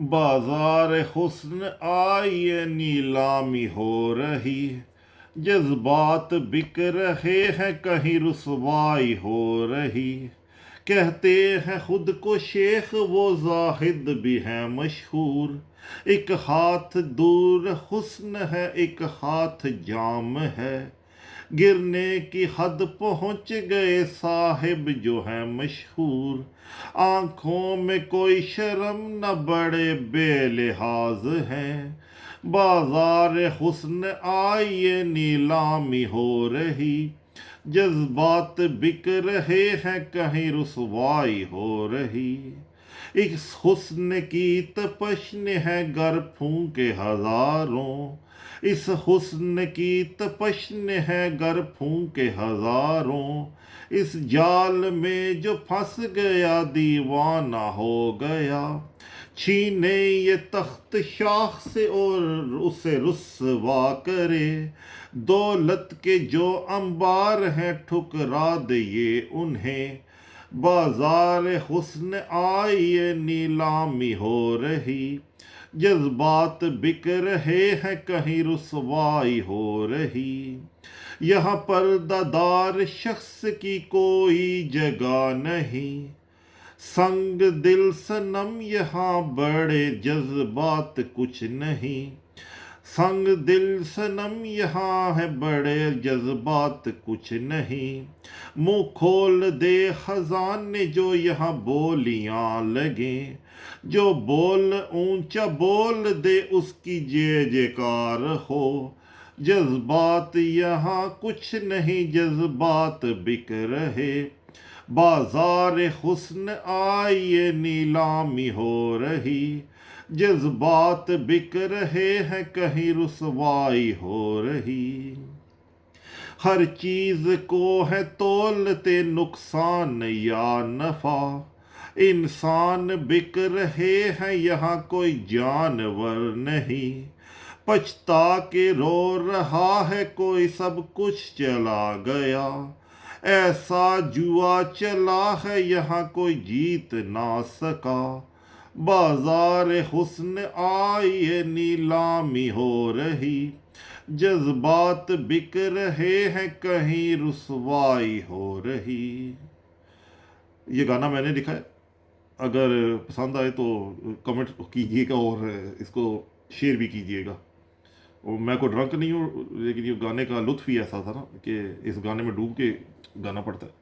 بازار حسن آئیے نیلامی ہو رہی، جذبات بک رہے ہیں کہیں رسوائی ہو رہی۔ کہتے ہیں خود کو شیخ وہ زاہد بھی ہیں مشہور، ایک ہاتھ دور حسن ہے ایک ہاتھ جام ہے۔ گرنے کی حد پہنچ گئے صاحب جو ہیں مشہور، آنکھوں میں کوئی شرم نہ بڑے بے لحاظ ہیں۔ بازار حسن آئیے نیلامی ہو رہی، جذبات بک رہے ہیں کہیں رسوائی ہو رہی۔ اس حسن کی تپش ہے گر پھونکے ہزاروں، اس حسن کی تپش ہے گر پھونکے ہزاروں۔ اس جال میں جو پھنس گیا دیوانہ ہو گیا، چھینے یہ تخت شاخ سے اور اسے رسوا کرے۔ دولت کے جو انبار ہیں ٹھکرا دے یہ انہیں، بازار حسن آئیے نیلامی ہو رہی، جذبات بک رہے ہیں کہیں رسوائی ہو رہی۔ یہاں پردہ دار شخص کی کوئی جگہ نہیں، سنگ دل صنم یہاں بڑے جذبات کچھ نہیں۔ سنگ دل صنم یہاں ہے بڑے جذبات کچھ نہیں۔ منہ کھول دے خزانے جو یہاں بولیاں لگیں، جو بول اونچا بول دے اس کی جے جےکار ہو۔ جذبات یہاں کچھ نہیں جذبات بک رہے، بازار حسن آئیے نیلامی ہو رہی، جذبات بک رہے ہیں کہیں رسوائی ہو رہی۔ ہر چیز کو ہے تولتے نقصان یا نفع، انسان بک رہے ہیں یہاں کوئی جانور نہیں۔ پچھتا کے رو رہا ہے کوئی سب کچھ چلا گیا، ایسا جوا چلا ہے یہاں کوئی جیت نہ سکا۔ بازار حسن آئیے نیلامی ہو رہی، جذبات بک رہے ہیں کہیں رسوائی ہو رہی۔ یہ گانا میں نے لکھا ہے، اگر پسند آئے تو کمنٹ کیجیے گا اور اس کو شیئر بھی کیجیے گا۔ اور میں کوئی ڈرنک نہیں ہوں، لیکن یہ گانے کا لطف ہی ایسا تھا نا کہ اس گانے میں ڈوب کے گانا پڑتا ہے۔